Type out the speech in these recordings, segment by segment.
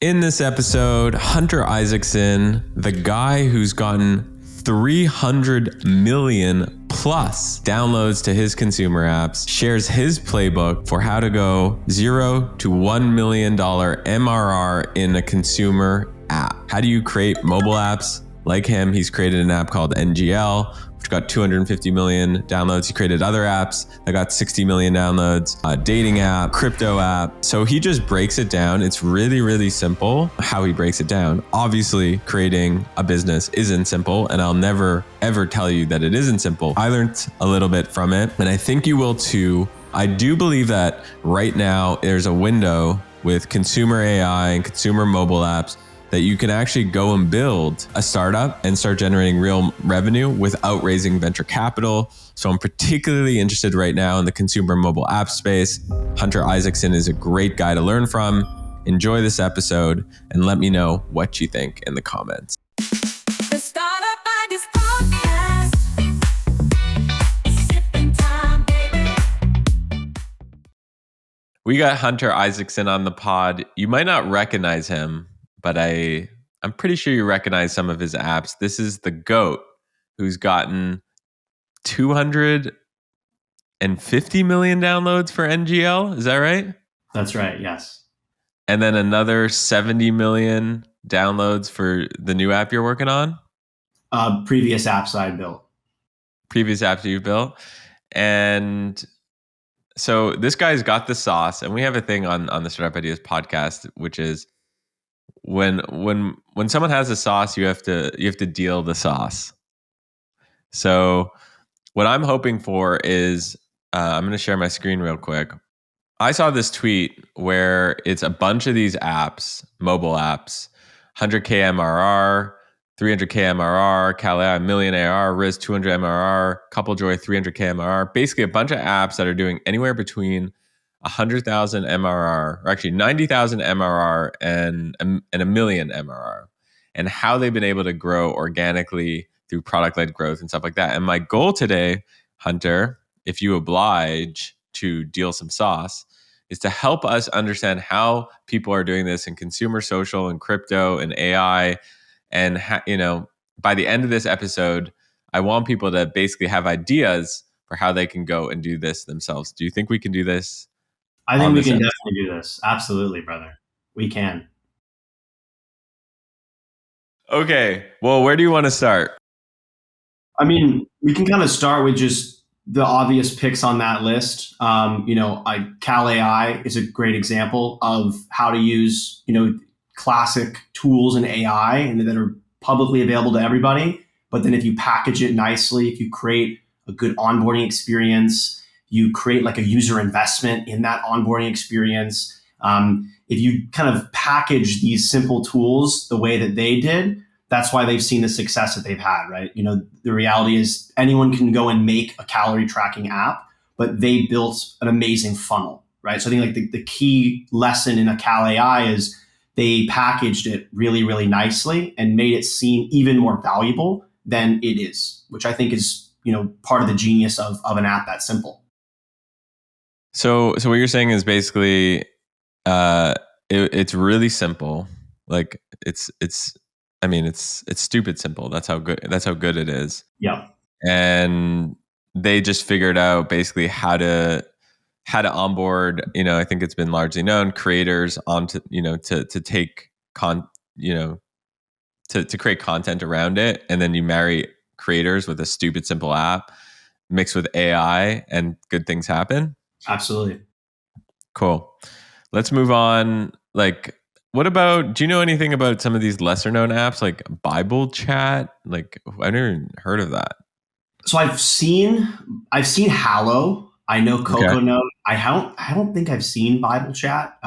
In this episode, Hunter Isaacson, the guy who's gotten 300 million plus downloads to his consumer apps, shares his playbook for how to go $0 to $1 million MRR in a consumer app. How do you create mobile apps? Like him, he's created an app called NGL, which got 250 million downloads. He created other apps that got 60 million downloads, a dating app, crypto app. So he just breaks it down. It's really, really simple how he breaks it down. Obviously, creating a business isn't simple, and I'll never, ever tell you that it isn't simple. I learned a little bit from it, and I think you will too. I do believe that right now there's a window with consumer AI and consumer mobile apps that you can actually go and build a startup and start generating real revenue without raising venture capital. So I'm particularly interested right now in the consumer mobile app space. Hunter Isaacson is a great guy to learn from. Enjoy this episode and let me know what you think in the comments. The Startup Ideas Podcast. Sipping time, baby. We got Hunter Isaacson on the pod. You might not recognize him, but I'm pretty sure you recognize some of his apps. This is the GOAT who's gotten 250 million downloads for NGL. Is that right? That's right, yes. And then another 70 million downloads for the new app you're working on? Previous apps I built. Previous apps you built. And so this guy's got the sauce. And we have a thing on the Startup Ideas podcast, which is when someone has a sauce, you have to deal the sauce. So what I'm hoping for is I'm going to share my screen real quick. I saw this tweet where it's a bunch of these apps, mobile apps, 100K MRR, 300K MRR, CalAI, million ARR, Riz 200 MRR, Couple Joy 300K MRR. Basically a bunch of apps that are doing anywhere between 100,000 MRR, or actually 90,000 MRR and a million MRR, and how they've been able to grow organically through product-led growth and stuff like that. And my goal today, Hunter, if you oblige to deal some sauce, is to help us understand how people are doing this in consumer social and crypto and AI. And by the end of this episode, I want people to basically have ideas for how they can go and do this themselves. Do you think we can do this? I think we can definitely do this. Absolutely, brother. We can. Okay. Well, where do you want to start? I mean, we can kind of start with just the obvious picks on that list. CalAI is a great example of how to use, classic tools in AI and that are publicly available to everybody. But then if you package it nicely, if you create a good onboarding experience, you create like a user investment in that onboarding experience. If you kind of package these simple tools the way that they did, that's why they've seen the success that they've had, right? The reality is anyone can go and make a calorie tracking app, but they built an amazing funnel, right? So I think like the key lesson in a CalAI is they packaged it really, really nicely and made it seem even more valuable than it is, which I think is, part of the genius of an app that simple. So what you're saying is basically, it's really simple. Like it's stupid simple. That's how good it is. Yeah. And they just figured out basically how to onboard. I think it's been largely known creators onto to take to create content around it, and then you marry creators with a stupid simple app mixed with AI, and good things happen. Absolutely. Cool. Let's move on. Like, do you know anything about some of these lesser known apps like Bible Chat? Like, I never even heard of that. So I've seen Hallow. I know Coco Note. I don't think I've seen Bible Chat.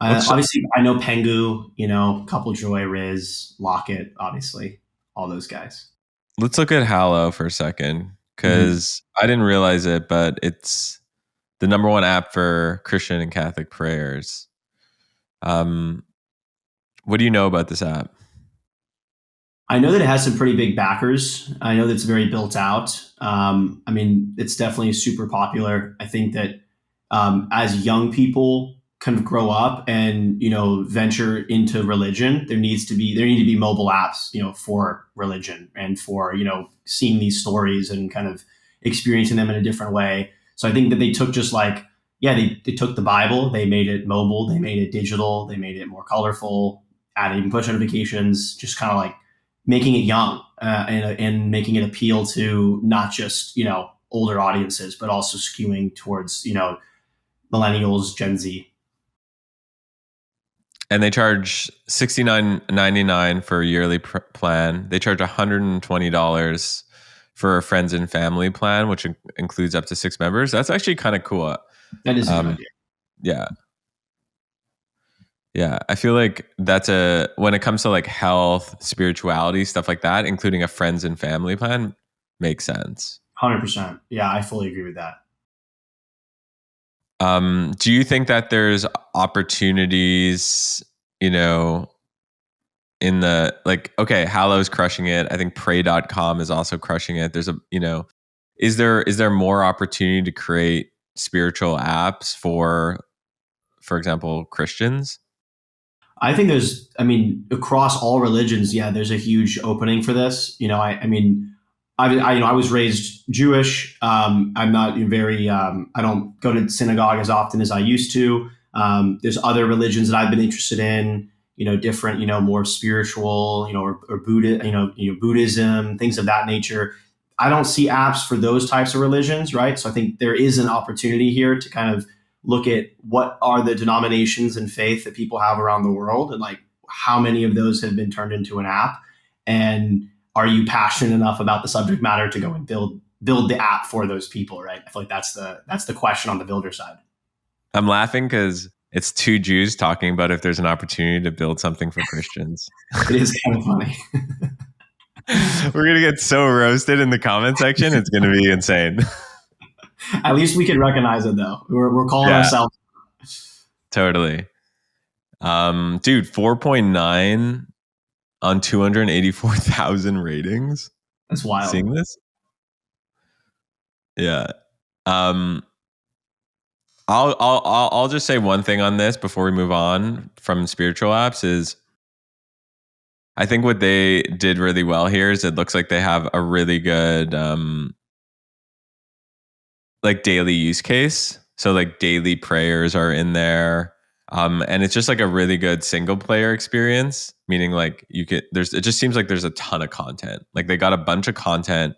Obviously I know Pengu, Couple Joy, Riz, Locket, obviously, all those guys. Let's look at Hallow for a second, because I didn't realize it, but it's the number one app for Christian and Catholic prayers. What do you know about this app? I know that it has some pretty big backers. I know that it's very built out. It's definitely super popular. I think that as young people kind of grow up and venture into religion, there need to be mobile apps, for religion and for seeing these stories and kind of experiencing them in a different way. So I think that they took just like they took the Bible, they made it mobile, they made it digital, they made it more colorful, adding push notifications, just kind of like making it young, and making it appeal to not just older audiences, but also skewing towards millennials, Gen Z. And they charge $69.99 for a yearly plan. They charge $120 for a friends and family plan, which includes up to 6 members. That's actually kind of cool. That is a good idea. Yeah. Yeah. I feel like when it comes to like health, spirituality, stuff like that, including a friends and family plan makes sense. 100%. Yeah, I fully agree with that. Do you think that there's opportunities, in the okay, Hallow's crushing it. I think pray.com is also crushing it. There's is there more opportunity to create spiritual apps for example, Christians? I think across all religions, yeah, there's a huge opening for this. I was raised Jewish. I'm not very. I don't go to synagogue as often as I used to. There's other religions that I've been interested in. Different. More spiritual. Or Buddha. Buddhism, things of that nature. I don't see apps for those types of religions, right? So I think there is an opportunity here to kind of look at what are the denominations and faith that people have around the world, and like how many of those have been turned into an app, and are you passionate enough about the subject matter to go and build the app for those people, right? I feel like that's the question on the builder side. I'm laughing because it's two Jews talking about if there's an opportunity to build something for Christians. It is kind of funny. We're going to get so roasted in the comment section. It's going to be insane. At least we can recognize it though. We're calling ourselves. Totally. Dude, 4.9 on 284,000 ratings. That's wild. Seeing this? Yeah. I'll just say one thing on this before we move on from spiritual apps is I think what they did really well here is it looks like they have a really good like daily use case. So like daily prayers are in there. And it's just like a really good single player experience, meaning like it just seems like there's a ton of content. Like they got a bunch of content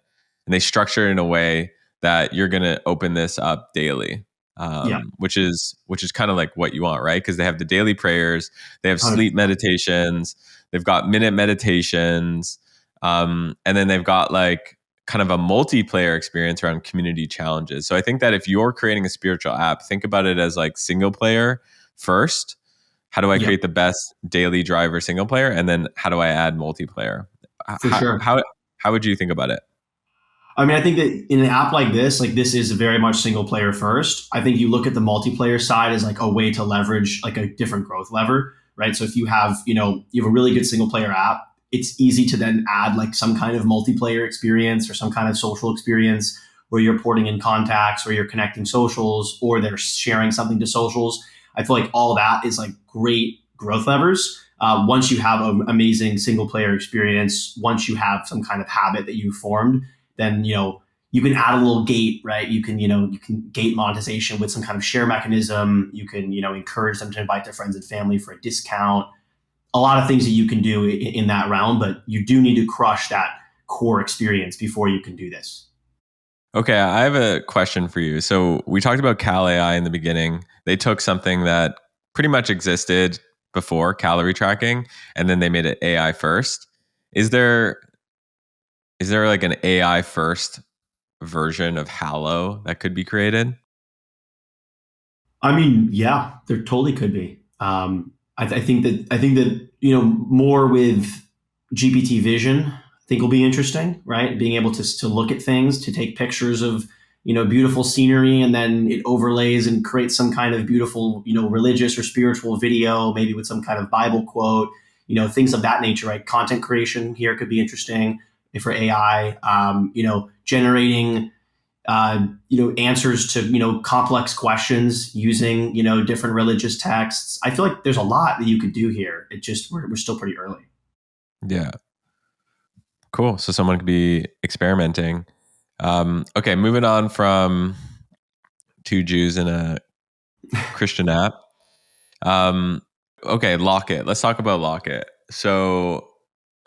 and they structure it in a way that you're going to open this up daily. Which is kind of like what you want, right? Because they have the daily prayers, they have sleep meditations, they've got minute meditations, and then they've got like kind of a multiplayer experience around community challenges. So I think that if you're creating a spiritual app, think about it as like single player first. How do I create the best daily driver single player? And then how do I add multiplayer? Sure. How would you think about it? I think that in an app like this is very much single player first. I think you look at the multiplayer side as like a way to leverage like a different growth lever, right? So if you have, you have a really good single player app, it's easy to then add like some kind of multiplayer experience or some kind of social experience where you're porting in contacts or you're connecting socials or they're sharing something to socials. I feel like all that is like great growth levers. Once you have an amazing single player experience, once you have some kind of habit that you've formed, then you can add a little gate, right? You can gate monetization with some kind of share mechanism. You can encourage them to invite their friends and family for a discount. A lot of things that you can do in that realm, but you do need to crush that core experience before you can do this. Okay, I have a question for you. So we talked about Cal AI in the beginning. They took something that pretty much existed before, calorie tracking, and then they made it AI first. Is there like an AI first version of Hallow that could be created? Yeah, there totally could be. I think that more with GPT vision, I think will be interesting, right? Being able to look at things, to take pictures of beautiful scenery, and then it overlays and creates some kind of beautiful religious or spiritual video, maybe with some kind of Bible quote, things of that nature, right? Content creation here could be interesting for AI. Generating answers to complex questions using different religious texts. I feel like there's a lot that you could do here. It just we're still pretty early. Yeah. Cool. So someone could be experimenting. Okay, moving on from two Jews in a Christian app. Okay, Locket. Let's talk about Locket. So,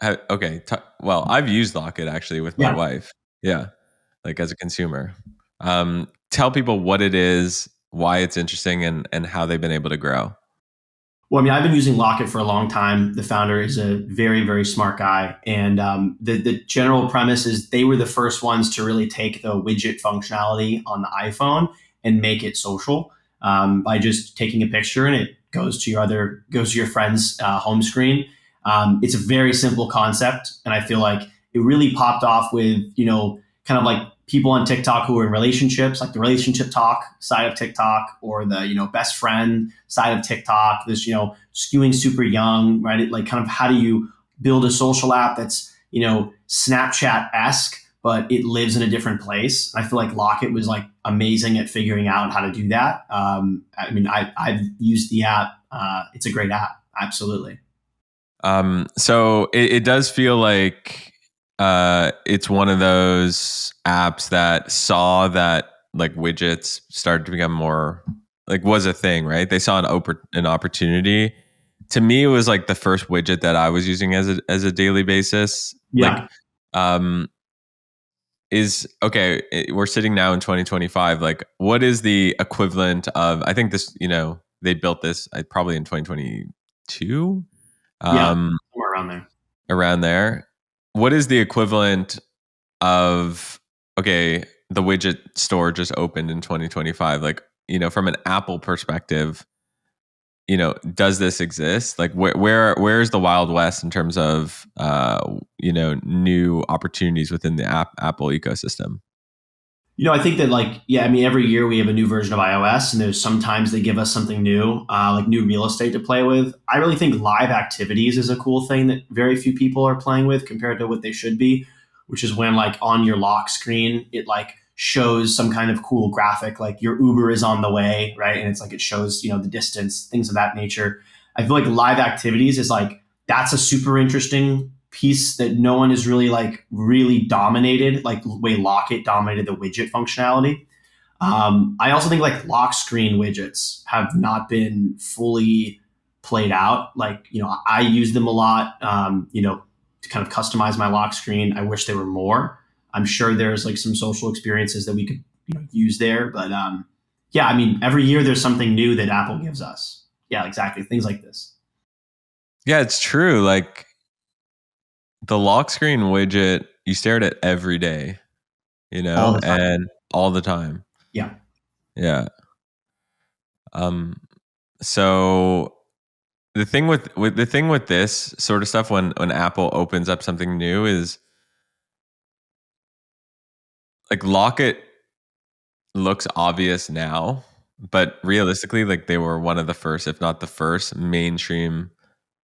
okay. Well, I've used Locket actually with my Yeah. wife. Yeah, like as a consumer. Tell people what it is, why it's interesting, and how they've been able to grow. Well, I mean, I've been using Locket for a long time. The founder is a very, very smart guy. And the general premise is they were the first ones to really take the widget functionality on the iPhone and make it social by just taking a picture and it goes to your friend's home screen. It's a very simple concept. And I feel like it really popped off with, kind of like people on TikTok who are in relationships, like the relationship talk side of TikTok, or the best friend side of TikTok. This skewing super young, right? Like kind of how do you build a social app that's Snapchat esque, but it lives in a different place. I feel like Locket was like amazing at figuring out how to do that. I mean, I've used the app. It's a great app, absolutely. So it does feel like it's one of those apps that saw that like widgets started to become more like was a thing, right? They saw an opportunity. To me, it was like the first widget that I was using as a daily basis. Like, Yeah, um, we're sitting now in 2025. Like, what is the equivalent of? I think this, they built this probably in 2022. yeah, Um, somewhere around there. around there. What is the equivalent of the widget store just opened in 2025? Like, from an Apple perspective, does this exist? Like where's the Wild West in terms of new opportunities within the Apple ecosystem? I think that I mean, every year we have a new version of iOS, and there's sometimes they give us something new, like new real estate to play with. I really think live activities is a cool thing that very few people are playing with compared to what they should be, which is when like on your lock screen, it like shows some kind of cool graphic, like your Uber is on the way, right? And it's like it shows, the distance, things of that nature. I feel like live activities is like that's a super interesting piece that no one has really dominated, like the way Locket dominated the widget functionality. I also think like lock screen widgets have not been fully played out. Like, I use them a lot, to kind of customize my lock screen. I wish there were more. I'm sure there's like some social experiences that we could, use there. But yeah, I mean, every year there's something new that Apple gives us. Yeah, exactly. Things like this. Yeah, it's true. Like the lock screen widget, you stare at it every day, All the time. and all the time. Yeah. Yeah. Um. So the thing with this sort of stuff when Apple opens up something new is like Locket looks obvious now, but realistically, like they were one of the first, if not the first, mainstream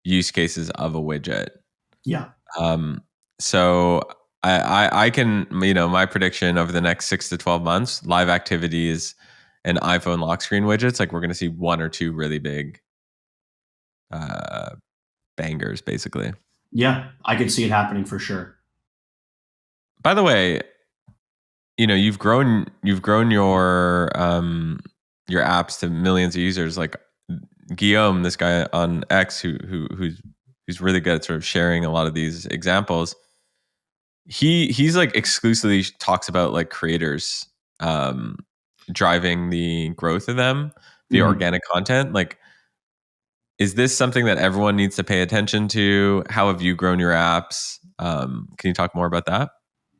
use cases of a widget. Yeah. Um, so I can, my prediction over the next 6 to 12 months, live activities and iPhone lock screen widgets, like we're going to see one or two really big uh, bangers, basically. Yeah. I could see it happening for sure. By the way, you've grown your apps to millions of users. Like Guillaume, this guy on X who's really good at sort of sharing a lot of these examples. He's like exclusively talks about like creators um driving the growth of them via Mhm. organic content. Like, is this something that everyone needs to pay attention to? How have you grown your apps? Can you talk more about that?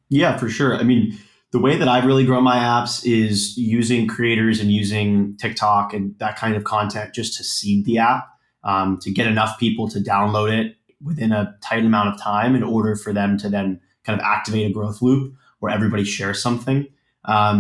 Yeah, for sure. I mean, the way that I've really grown my apps is using creators and using TikTok and that kind of content just to seed the app, to get enough people to download it within a tight amount of time in order for them to then kind of activate a growth loop where everybody shares something.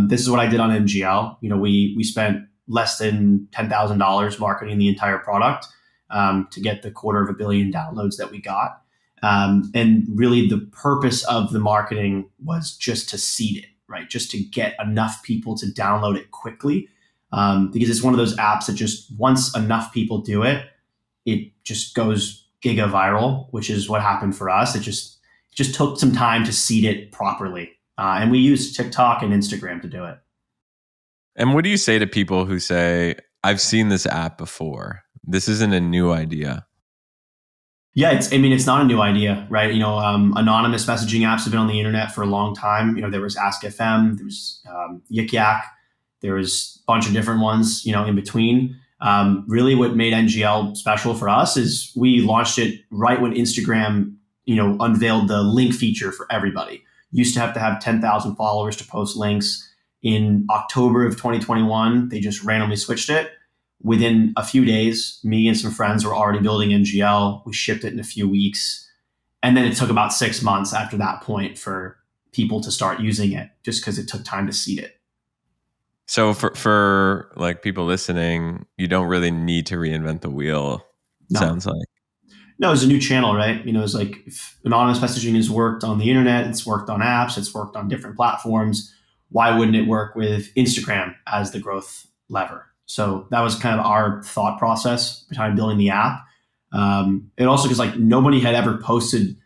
This is what I did on MGL. We spent less than $10,000 marketing the entire product to get the 250 million downloads that we got. And really, the purpose of the marketing was just to seed it, right? Just to get enough people to download it quickly. Because it's one of those apps that just once enough people do it, it just goes giga viral, which is what happened for us. It just took some time to seed it properly. And we use TikTok and Instagram to do it. And what do you say to people who say, I've seen this app before? This isn't a new idea. Yeah, it's not a new idea, right? Anonymous messaging apps have been on the internet for a long time. There was Ask FM, there was Yik Yak, there was a bunch of different ones, in between. Really what made NGL special for us is we launched it right when Instagram, unveiled the link feature for everybody. Used to have 10,000 followers to post links. In October of 2021, they just randomly switched it. Within a few days, me and some friends were already building NGL. We shipped it in a few weeks. And then it took about 6 months after that point for people to start using it, just because it took time to seed it. So for like people listening, you don't really need to reinvent the wheel. No. Sounds like. No, it's a new channel, right? It's like if anonymous messaging has worked on the internet, it's worked on apps, it's worked on different platforms. Why wouldn't it work with Instagram as the growth lever? So that was kind of our thought process behind building the app. And also because like nobody had ever posted,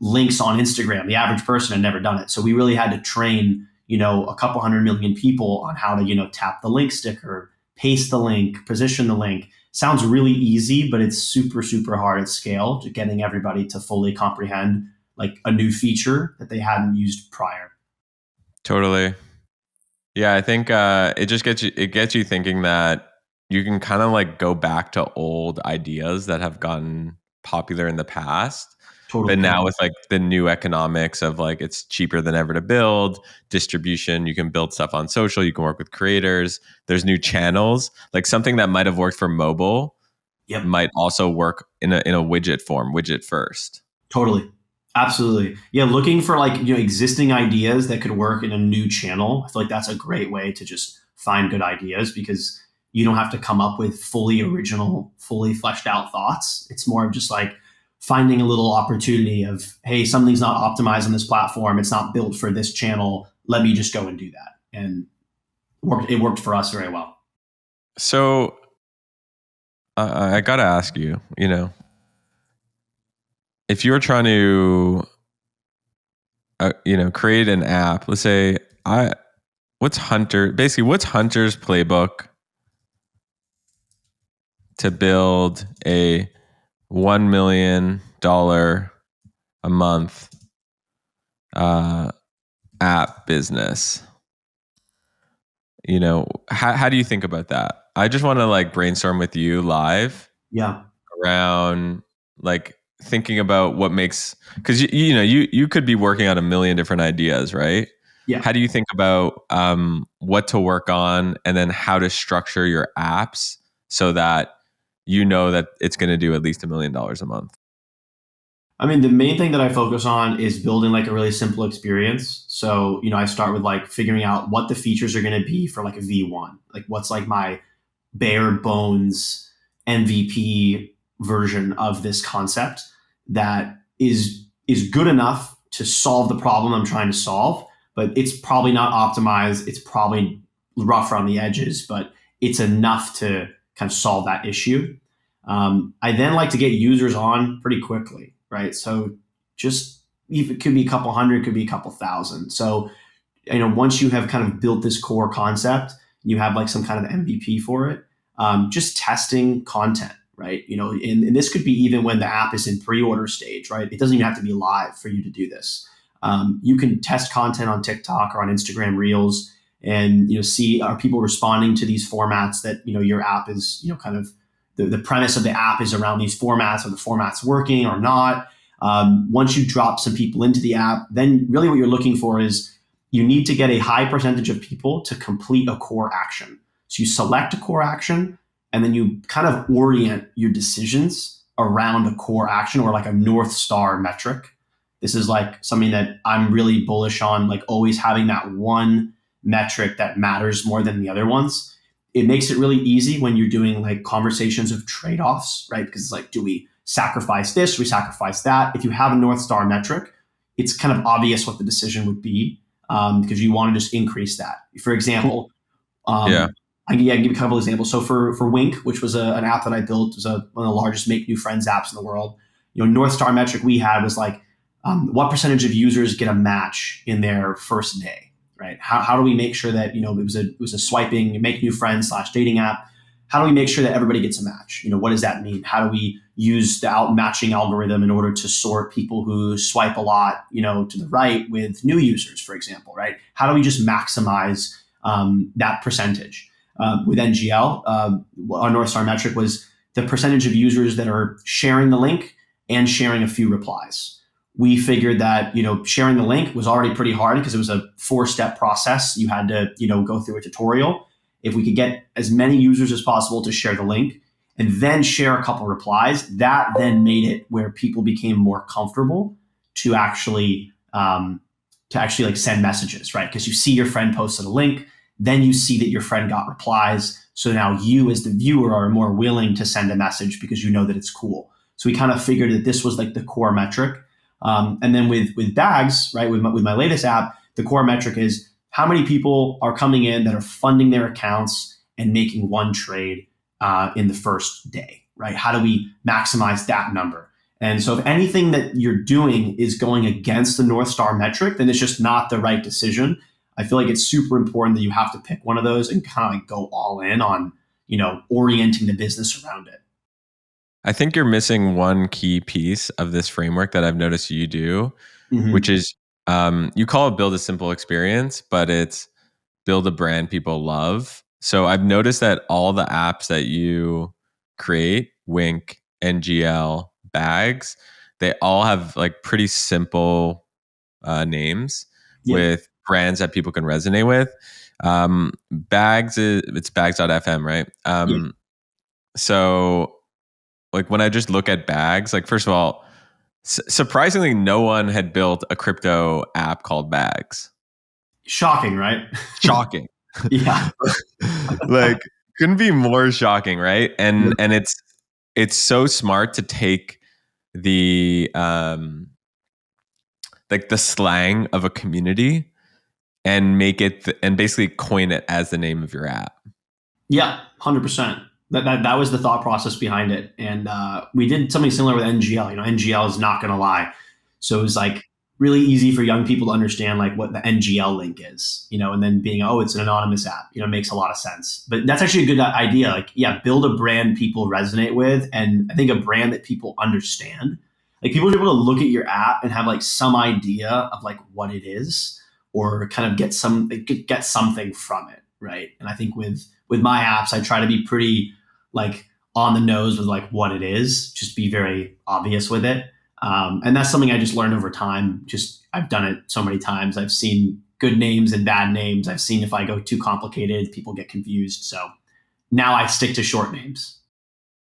links on Instagram. The average person had never done it. So we really had to train, a couple 100 million people on how to, tap the link sticker, paste the link, position the link. Sounds really easy, but it's super, super hard at scale to getting everybody to fully comprehend like a new feature that they hadn't used prior. Totally. Yeah, I think it just gets you thinking that you can kind of like go back to old ideas that have gotten popular in the past. Totally. But now with like the new economics of like it's cheaper than ever to build, distribution, you can build stuff on social, you can work with creators, there's new channels. Like something that might have worked for mobile might also work in a widget form, widget first. Totally. Absolutely. Yeah, looking for like, existing ideas that could work in a new channel. I feel like that's a great way to just find good ideas because you don't have to come up with fully original, fully fleshed out thoughts. It's more of just like finding a little opportunity of, hey, something's not optimized on this platform. It's not built for this channel. Let me just go and do that. And it worked for us very well. So I got to ask you, if you were trying to, create an app, let's say what's Hunter's playbook to build a $1 million a month app business? How do you think about that? I just want to like brainstorm with you live. Yeah. Around like thinking about what makes, because you could be working on a million different ideas, right? Yeah. How do you think about what to work on and then how to structure your apps so that that it's going to do at least $1 million a month? I mean, the main thing that I focus on is building like a really simple experience. So, I start with like figuring out what the features are going to be for like a V1. Like what's like my bare bones MVP version of this concept that is good enough to solve the problem I'm trying to solve, but it's probably not optimized. It's probably rough around the edges, but it's enough to kind of solve that issue. I then like to get users on pretty quickly, right? So just it could be a couple hundred, could be a couple thousand. So, once you have kind of built this core concept, you have like some kind of MVP for it, just testing content, right? And this could be even when the app is in pre-order stage, right? It doesn't even have to be live for you to do this. You can test content on TikTok or on Instagram Reels and, see are people responding to these formats that, your app is, kind of the premise of the app is around these formats. Are the formats working or not? Once you drop some people into the app, then really what you're looking for is you need to get a high percentage of people to complete a core action. So you select a core action and then you kind of orient your decisions around a core action or like a North Star metric. This is like something that I'm really bullish on, like always having that one metric that matters more than the other ones. It makes it really easy when you're doing like conversations of trade-offs, right? Because it's like, do we sacrifice this? Do we sacrifice that? If you have a North Star metric, it's kind of obvious what the decision would be. because you want to just increase that. For example, Yeah. I can give you a couple examples. So for Wink, which was an app that I built, it was one of the largest make new friends apps in the world. North Star metric we had was like, what percentage of users get a match in their first day, right? How do we make sure that it was a swiping make new friends / dating app? How do we make sure that everybody gets a match? What does that mean? How do we use the out matching algorithm in order to sort people who swipe a lot, to the right with new users, for example, right? How do we just maximize that percentage? With NGL, our North Star metric was the percentage of users that are sharing the link and sharing a few replies. We figured that sharing the link was already pretty hard because it was a 4-step process. You had to go through a tutorial. If we could get as many users as possible to share the link and then share a couple replies, that then made it where people became more comfortable to actually like send messages, right? Because you see your friend posted a link, then you see that your friend got replies. So now you as the viewer are more willing to send a message because you know that it's cool. So we kind of figured that this was like the core metric. And then with bags, right, with my latest app, the core metric is how many people are coming in that are funding their accounts and making one trade in the first day, right? How do we maximize that number? And so if anything that you're doing is going against the North Star metric, then it's just not the right decision. I feel like it's super important that you have to pick one of those and kind of like go all in on, orienting the business around it. I think you're missing one key piece of this framework that I've noticed you do, which is you call it build a simple experience, but it's build a brand people love. So I've noticed that all the apps that you create, Wink, NGL, Bags, they all have like pretty simple names with brands that people can resonate with. Bags it's bags.fm, right? So like when I just look at Bags, like first of all, surprisingly, no one had built a crypto app called Bags. Shocking, right? Shocking. Yeah. Like couldn't be more shocking, right? And it's so smart to take the like the slang of a community and make it and basically coin it as the name of your app. Yeah, 100%. That was the thought process behind it. And we did something similar with NGL. NGL is not going to lie. So it was like really easy for young people to understand like what the NGL link is, and then being, oh, it's an anonymous app, makes a lot of sense. But that's actually a good idea. Like, yeah, build a brand people resonate with. And I think a brand that people understand. Like people are able to look at your app and have like some idea of like what it is or kind of get something from it. Right. And I think with my apps, I try to be pretty like on the nose with like what it is, just be very obvious with it. And that's something I just learned over time. Just I've done it so many times. I've seen good names and bad names. I've seen if I go too complicated, people get confused. So now I stick to short names.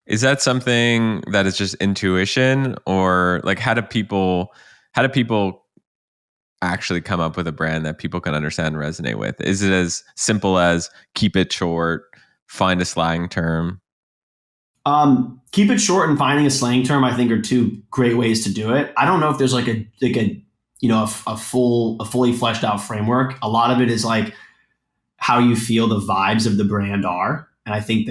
Is that something that is just intuition, or like how do people actually come up with a brand that people can understand and resonate with? Is it as simple as keep it short, find a slang term? Keep it short and finding a slang term, I think, are two great ways to do it. I don't know if there's like a fully fleshed out framework. A lot of it is like how you feel the vibes of the brand are. And I think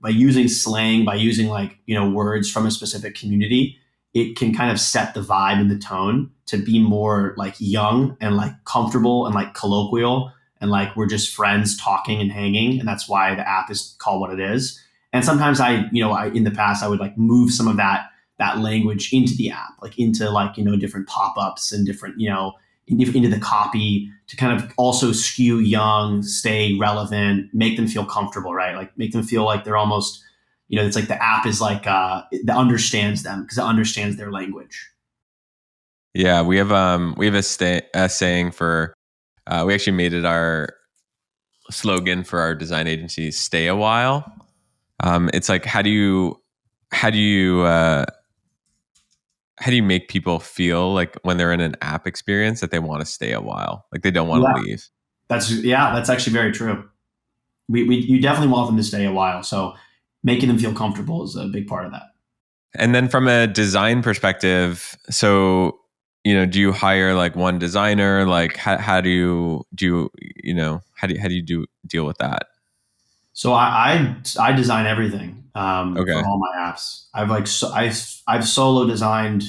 by using slang, by using like, words from a specific community, it can kind of set the vibe and the tone to be more like young and like comfortable and like colloquial and like we're just friends talking and hanging. And that's why the app is called what it is. And sometimes I in the past, I would like move some of that language into the app, like into like, different pop-ups and different, into the copy to kind of also skew young, stay relevant, make them feel comfortable, right? Like make them feel like they're almost, it's like the app is like, that understands them because it understands their language. Yeah, we have a saying for, we actually made it our slogan for our design agency, stay a while. It's like, how do you make people feel like when they're in an app experience that they want to stay a while, like they don't want to leave? That's actually very true. You definitely want them to stay a while. So making them feel comfortable is a big part of that. And then from a design perspective, so do you hire like one designer? Like how do how do you deal with that? So I design everything Okay. for all my apps. I've solo designed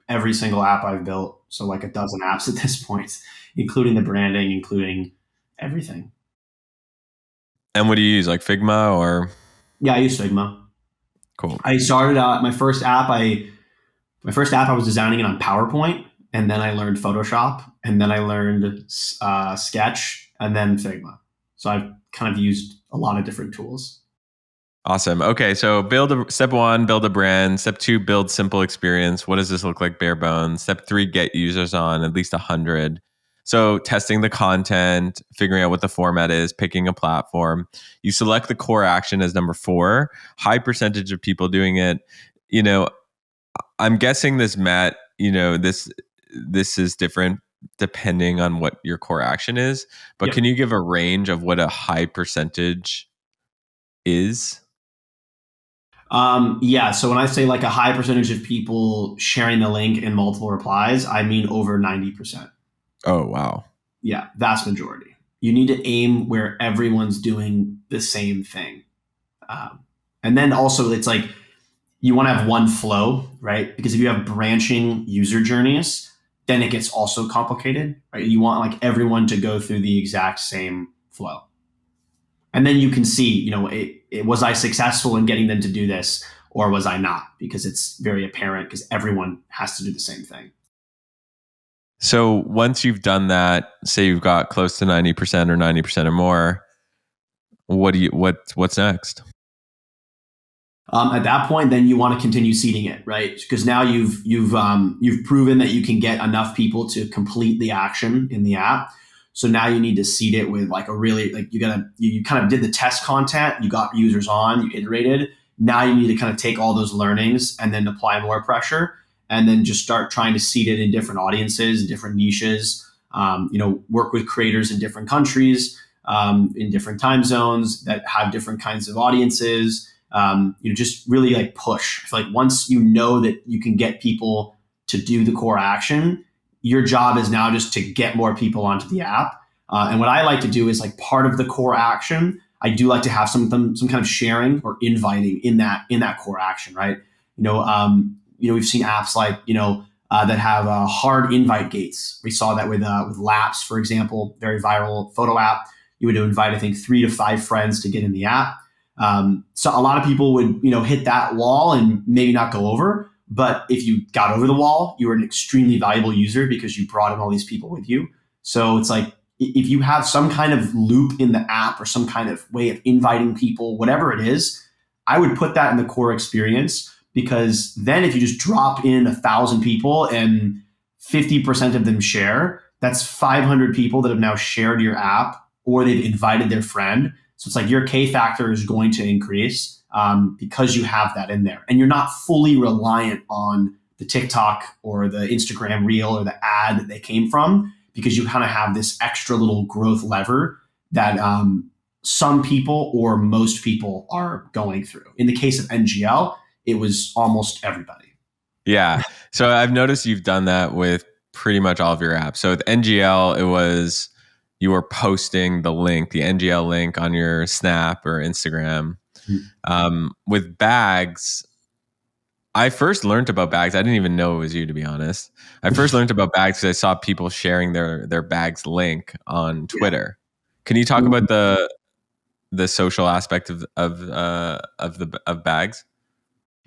every single app I've built. So like a dozen apps at this point, including the branding, including everything. And what do you use, like Figma or Yeah, I use Figma. cool? I started my first app. I was designing it on PowerPoint, and then I learned Photoshop, and then I learned Sketch, and then Figma. So I've kind of used a lot of different tools. Awesome. Okay, so step one, build a brand. Step two, build simple experience. What does this look like bare bones? Step three, get users on at least 100. So testing the content, figuring out what the format is, picking a platform. You select the core action as number four. High percentage of people doing it. You know, I'm guessing this, Matt. This is different depending on what your core action is. But Yep. can you give a range of what a high percentage is? Yeah. So when I say like a high percentage of people sharing the link in multiple replies, I mean over 90%. Oh, wow. Yeah, vast majority. You need to aim where everyone's doing the same thing. And then also, it's like you want to have one flow, right? Because if you have branching user journeys, then it gets also complicated, right? You want like everyone to go through the exact same flow. And then you can see, was I successful in getting them to do this or was I not? Because it's very apparent because everyone has to do the same thing. So once you've done that, say you've got close to 90% or 90% or more, what's next? At that point, then you want to continue seeding it, right? Because now you've proven that you can get enough people to complete the action in the app. So now you need to seed it with like a really like you kind of did the test content, you got users on, you iterated. Now you need to kind of take all those learnings and then apply more pressure, and then just start trying to seed it in different audiences, different niches. Work with creators in different countries, in different time zones that have different kinds of audiences. Just really like push. I feel like once you know that you can get people to do the core action, your job is now just to get more people onto the app. And what I like to do is like part of the core action, I do like to have some kind of sharing or inviting in that core action, right? We've seen apps like that have hard invite gates. We saw that with Laps, for example, very viral photo app. You would invite, I think, 3 to 5 friends to get in the app. So a lot of people would, hit that wall and maybe not go over. But if you got over the wall, you were an extremely valuable user because you brought in all these people with you. So it's like if you have some kind of loop in the app or some kind of way of inviting people, whatever it is, I would put that in the core experience, because then if you just drop in 1,000 people and 50% of them share, that's 500 people that have now shared your app or they've invited their friend. So it's like your K factor is going to increase because you have that in there. And you're not fully reliant on the TikTok or the Instagram reel or the ad that they came from, because you kind of have this extra little growth lever that some people or most people are going through. In the case of NGL, it was almost everybody. Yeah. So I've noticed you've done that with pretty much all of your apps. So with NGL, it was you were posting the NGL link on your Snap or Instagram. With bags, I first learned about bags. I didn't even know it was you, to be honest. I first learned about bags because I saw people sharing their bags link on Twitter. Can you talk about the social aspect of bags?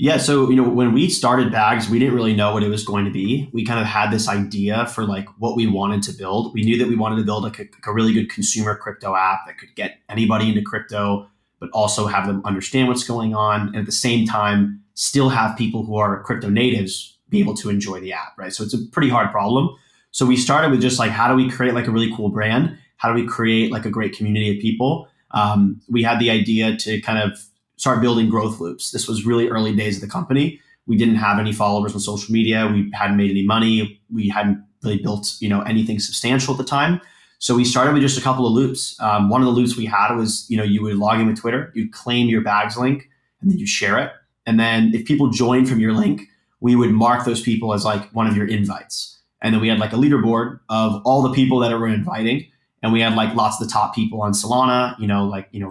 Yeah, so when we started Bags, we didn't really know what it was going to be. We kind of had this idea for like what we wanted to build. We knew that we wanted to build like a really good consumer crypto app that could get anybody into crypto, but also have them understand what's going on, and at the same time still have people who are crypto natives be able to enjoy the app, right? So it's a pretty hard problem. So we started with just like, how do we create like a really cool brand? How do we create like a great community of people? We had the idea to kind of start building growth loops. This was really early days of the company. We didn't have any followers on social media. We hadn't made any money. We hadn't really built, anything substantial at the time. So we started with just a couple of loops. One of the loops we had was, you would log in with Twitter, you'd claim your bags link, and then you share it. And then if people join from your link, we would mark those people as like one of your invites. And then we had like a leaderboard of all the people that were inviting. And we had like lots of the top people on Solana,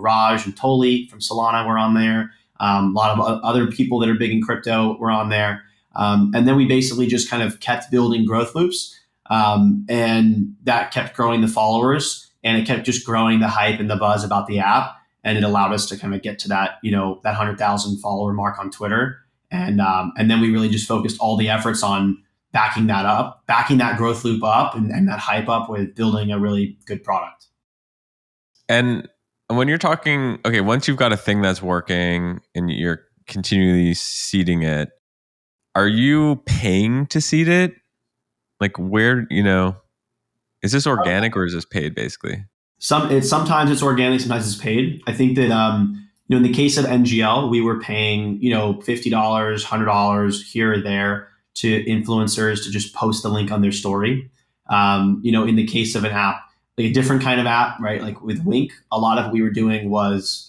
Raj and Toli from Solana were on there. A lot of other people that are big in crypto were on there. And then we basically just kind of kept building growth loops. And that kept growing the followers, and it kept just growing the hype and the buzz about the app. And it allowed us to kind of get to that 100,000 follower mark on Twitter. And then we really just focused all the efforts on backing that growth loop up and that hype up with building a really good product. And when you're talking, okay, once you've got a thing that's working and you're continually seeding it, are you paying to seed it? Like where, is this organic or is this paid basically? Sometimes it's organic, sometimes it's paid. I think that in the case of NGL, we were paying $50, $100 here or there to influencers to just post the link on their story. In the case of an app, like a different kind of app, right? Like with Wink, a lot of what we were doing was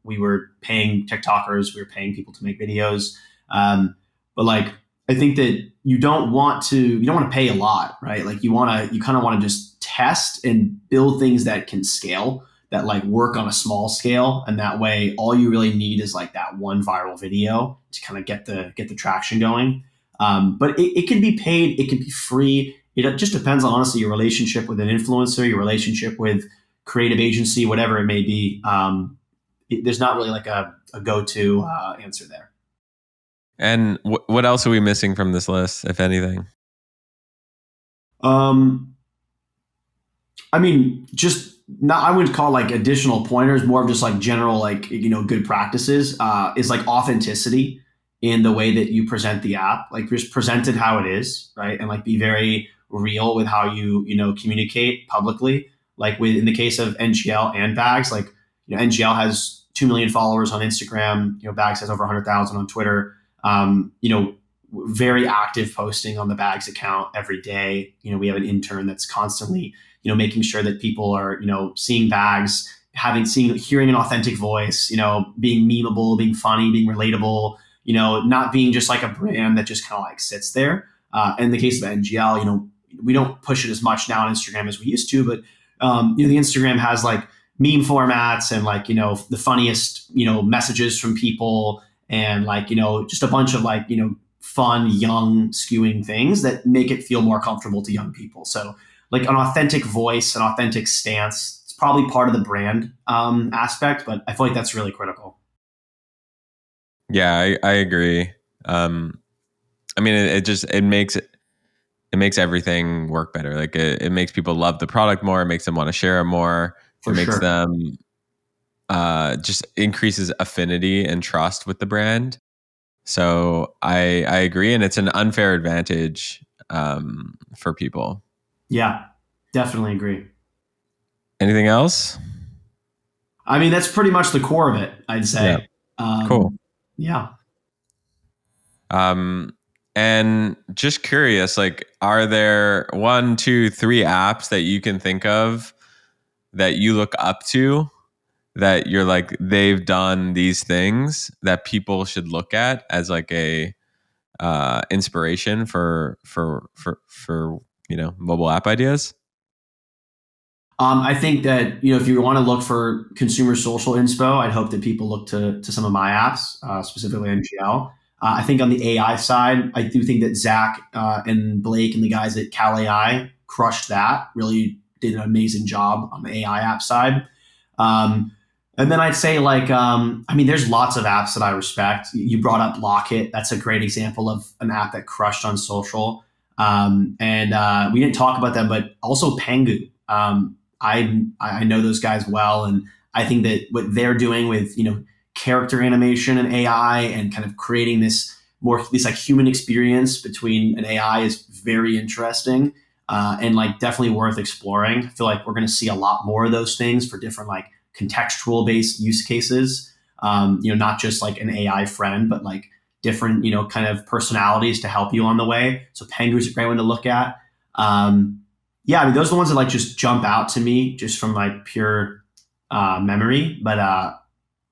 we were paying TikTokers, we were paying people to make videos. But like, I think that you don't want to pay a lot, right? Like you kind of want to just test and build things that can scale, that like work on a small scale. And that way all you really need is like that one viral video to kind of get the traction going. But it can be paid, it can be free. It just depends on honestly your relationship with an influencer, your relationship with creative agency, whatever it may be. There's not really like a go-to answer there. And what else are we missing from this list, if anything? I mean, just not, I wouldn't call like additional pointers, more of just like general, like, good practices, is like authenticity in the way that you present the app, like just present it how it is, right? And like be very real with how you, communicate publicly. Like in the case of NGL and Bags, like, NGL has 2 million followers on Instagram, Bags has over 100,000 on Twitter. Very active posting on the Bags account every day. We have an intern that's constantly, making sure that people are, seeing Bags, hearing an authentic voice, being memeable, being funny, being relatable, not being just like a brand that just kind of like sits there. In the case of NGL, we don't push it as much now on Instagram as we used to, but the Instagram has like meme formats and like, the funniest, messages from people and like, just a bunch of like, fun, young, skewing things that make it feel more comfortable to young people. So like an authentic voice, an authentic stance, it's probably part of the brand aspect, but I feel like that's really critical. Yeah, I agree. I mean, it makes everything work better. Like it makes people love the product more. It makes them want to share it more. For it makes sure. them just increases affinity and trust with the brand. So I agree, and it's an unfair advantage for people. Yeah, definitely agree. Anything else? I mean, that's pretty much the core of it, I'd say. Cool. Yeah. And just curious, like, are there 1, 2, 3 apps that you can think of that you look up to, that you're like, they've done these things that people should look at as like a inspiration for mobile app ideas? I think that, if you want to look for consumer social inspo, I'd hope that people look to some of my apps, specifically NGL. I think on the AI side, I do think that Zach and Blake and the guys at Cal AI crushed that, really did an amazing job on the AI app side. And then I'd say like, there's lots of apps that I respect. You brought up Locket. That's a great example of an app that crushed on social. And we didn't talk about them, but also Pengu. I know those guys well, and I think that what they're doing with character animation and AI and kind of creating this like human experience between an AI is very interesting and like definitely worth exploring. I feel like we're going to see a lot more of those things for different like contextual based use cases. Not just like an AI friend, but like different kind of personalities to help you on the way. So Pengu is a great one to look at. Those are the ones that like just jump out to me just from my pure memory, but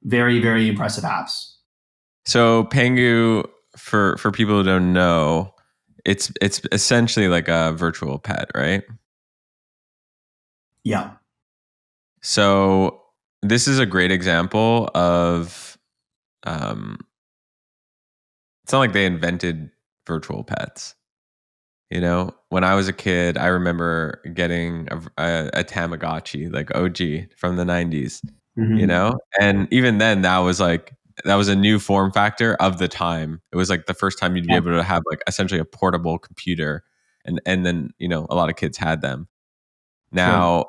very, very impressive apps. So Pengu, for people who don't know, it's essentially like a virtual pet, right? Yeah. So this is a great example of um, it's not like they invented virtual pets. You know, when I was a kid, I remember getting a Tamagotchi, like OG from the 90s, you Hmm. know? And even then, that was a new form factor of the time. It was like the first time you'd be Yeah. able to have like essentially a portable computer. And then, a lot of kids had them. Sure. Now,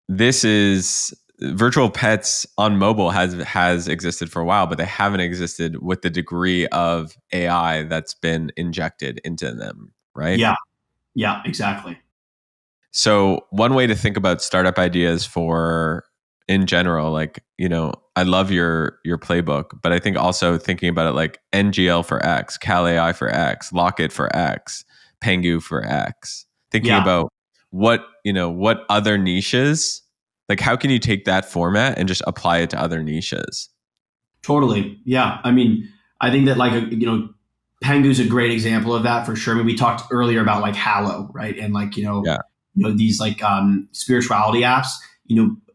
this is virtual pets on mobile has existed for a while, but they haven't existed with the degree of AI that's been injected into them, right? Yeah. Yeah. Exactly. So one way to think about startup ideas for in general, like, I love your playbook, but I think also thinking about it like NGL for X, Cal AI for X, Locket for X, Pengu for X. Thinking Yeah. about what other niches, like how can you take that format and just apply it to other niches? Totally. Yeah. I mean, I think that Pengu's a great example of that for sure. I mean, we talked earlier about like Hallow, right? And like, Yeah. these like spirituality apps,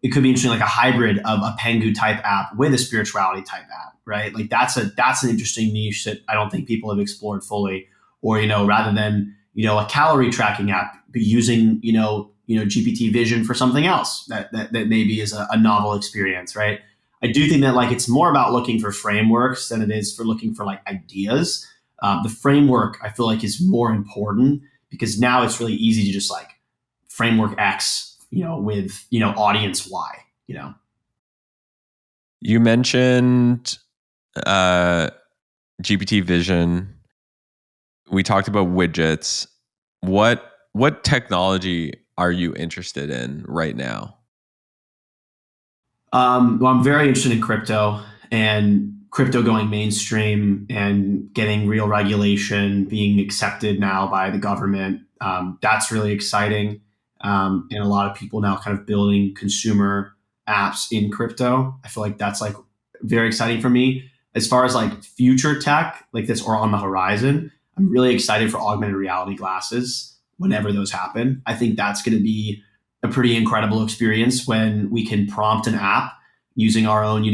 it could be interesting, like a hybrid of a Pengu type app with a spirituality type app, right? Like that's an interesting niche that I don't think people have explored fully. Or, rather than, a calorie tracking app, be using, GPT vision for something else that maybe is a novel experience, right? I do think that like it's more about looking for frameworks than it is for looking for like ideas. The framework I feel like is more important because now it's really easy to just like framework X, with audience Y. You mentioned uh, GPT vision. We talked about widgets. What technology are you interested in right now? Well, I'm very interested in crypto and crypto going mainstream and getting real regulation, being accepted now by the government. That's really exciting. And a lot of people now kind of building consumer apps in crypto. I feel like that's like very exciting for me. As far as like future tech like this or on the horizon, I'm really excited for augmented reality glasses whenever those happen. I think that's going to be a pretty incredible experience when we can prompt an app using our own,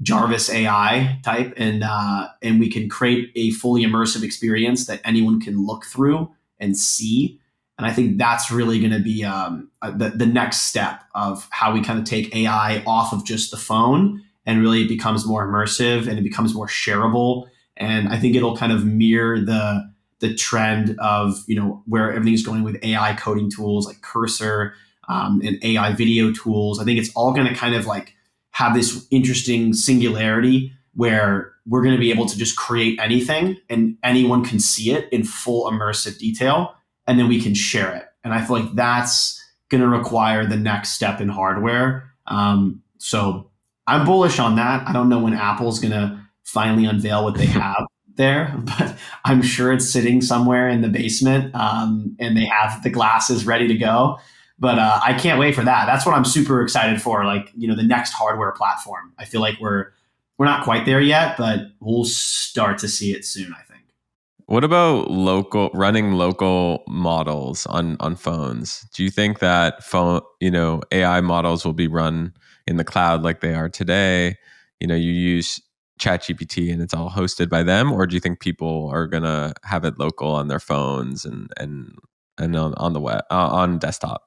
Jarvis AI type, and we can create a fully immersive experience that anyone can look through and see. And I think that's really going to be the next step of how we kind of take AI off of just the phone and really it becomes more immersive and it becomes more shareable. And I think it'll kind of mirror the trend of where everything's going with AI coding tools like Cursor, and AI video tools. I think it's all going to kind of like have this interesting singularity where we're going to be able to just create anything and anyone can see it in full immersive detail and then we can share it. And I feel like that's going to require the next step in hardware. So I'm bullish on that. I don't know when Apple's going to finally unveil what they have there, but I'm sure it's sitting somewhere in the basement, and they have the glasses ready to go. But I can't wait for that. That's what I'm super excited for. Like the next hardware platform. I feel like we're not quite there yet, but we'll start to see it soon. I think. What about running local models on phones? Do you think that AI models will be run in the cloud like they are today? You use ChatGPT and it's all hosted by them, or do you think people are gonna have it local on their phones and on the web on desktop?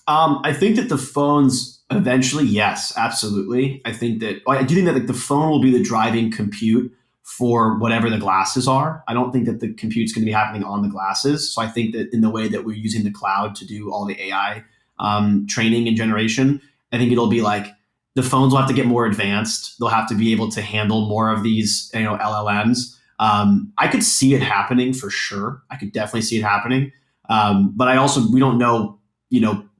I think that the phones eventually, yes, absolutely. I do think that like the phone will be the driving compute for whatever the glasses are. I don't think that the compute's going to be happening on the glasses. So I think that in the way that we're using the cloud to do all the AI training and generation, I think it'll be like the phones will have to get more advanced. They'll have to be able to handle more of these, LLMs. I could see it happening for sure. I could definitely see it happening. But we don't know,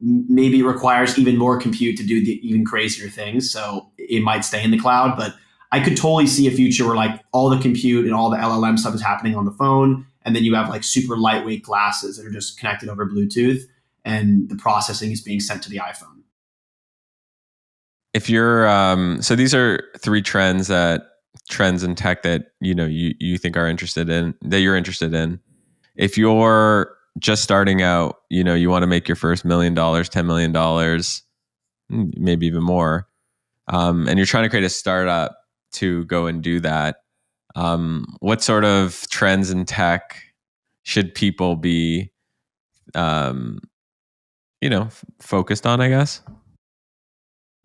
maybe it requires even more compute to do the even crazier things. So it might stay in the cloud, but I could totally see a future where like all the compute and all the LLM stuff is happening on the phone. And then you have like super lightweight glasses that are just connected over Bluetooth and the processing is being sent to the iPhone. If you're so these are three trends in tech that you think are interested in that you're interested in. if you're just starting out, you want to make your first $1 million, $10 million, maybe even more, and you're trying to create a startup to go and do that, what sort of trends in tech should people be, um, focused on, I guess?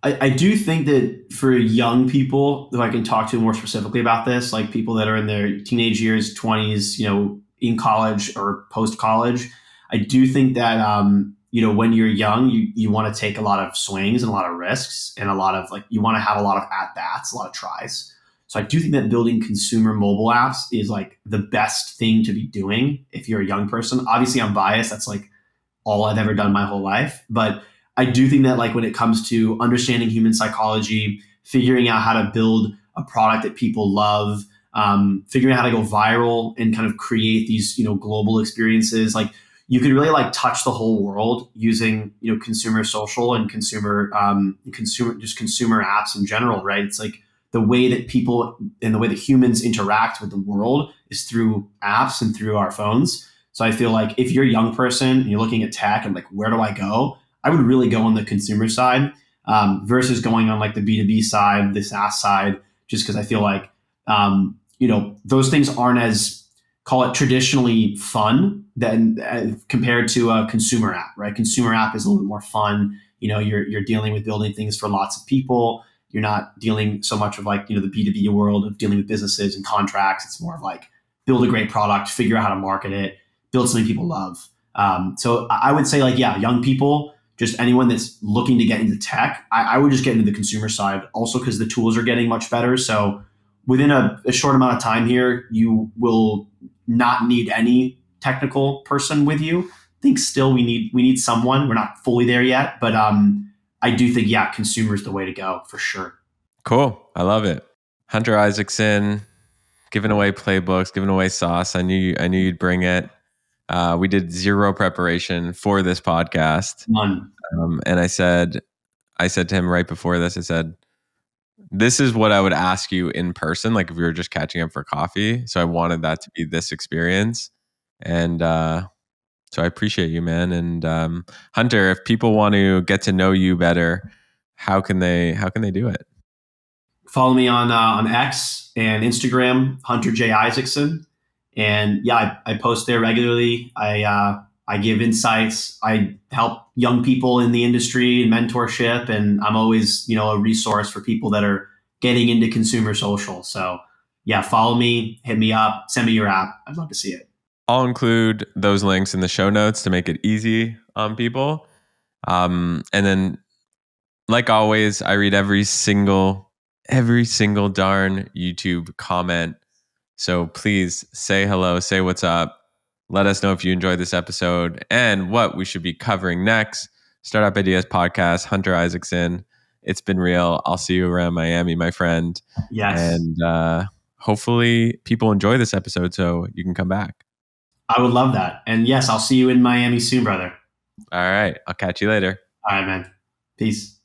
I do think that for young people, if I can talk to more specifically about this, like people that are in their teenage years, 20s, in college or post college, I do think that, when you're young, you want to take a lot of swings and a lot of risks and a lot of you want to have a lot of at bats, a lot of tries. So I do think that building consumer mobile apps is like the best thing to be doing if you're a young person. Obviously, I'm biased. That's like all I've ever done my whole life. But I do think that when it comes to understanding human psychology, figuring out how to build a product that people love, figuring out how to go viral and kind of create these, global experiences, you could really touch the whole world using, consumer social and consumer apps in general, right? It's like the way that people and the way that humans interact with the world is through apps and through our phones. So I feel like if you're a young person and you're looking at tech and where do I go? I would really go on the consumer side versus going on the B2B side, the SaaS side, just because I feel those things aren't as, call it, traditionally fun than compared to a consumer app, right? Consumer app is a little bit more fun. You're dealing with building things for lots of people. You're not dealing so much of the B2B world of dealing with businesses and contracts. It's more of build a great product, figure out how to market it, build something people love. So I would say young people, just anyone that's looking to get into tech, I would just get into the consumer side also because the tools are getting much better. So within a short amount of time here, you will not need any technical person with you. I think still we need someone. We're not fully there yet, but I do think, consumer is the way to go for sure. Cool. I love it. Hunter Isaacson, giving away playbooks, giving away sauce. I knew you'd bring it. We did zero preparation for this podcast. None. And I said to him right before this, I said, this is what I would ask you in person, if we were just catching up for coffee. So I wanted that to be this experience. And so I appreciate you, man. And Hunter, if people want to get to know you better, how can they do it? Follow me on X and Instagram, Hunter J Isaacson, and I post there regularly. I give insights. I help young people in the industry and mentorship, and I'm always a resource for people that are getting into consumer social. So follow me, hit me up, send me your app. I'd love to see it. I'll include those links in the show notes to make it easy on people. And then, like always, I read every single darn YouTube comment. So please say hello, say what's up. Let us know if you enjoyed this episode and what we should be covering next. Startup Ideas Podcast, Hunter Isaacson. It's been real. I'll see you around Miami, my friend. Yes. And hopefully people enjoy this episode so you can come back. I would love that. And yes, I'll see you in Miami soon, brother. All right. I'll catch you later. All right, man. Peace.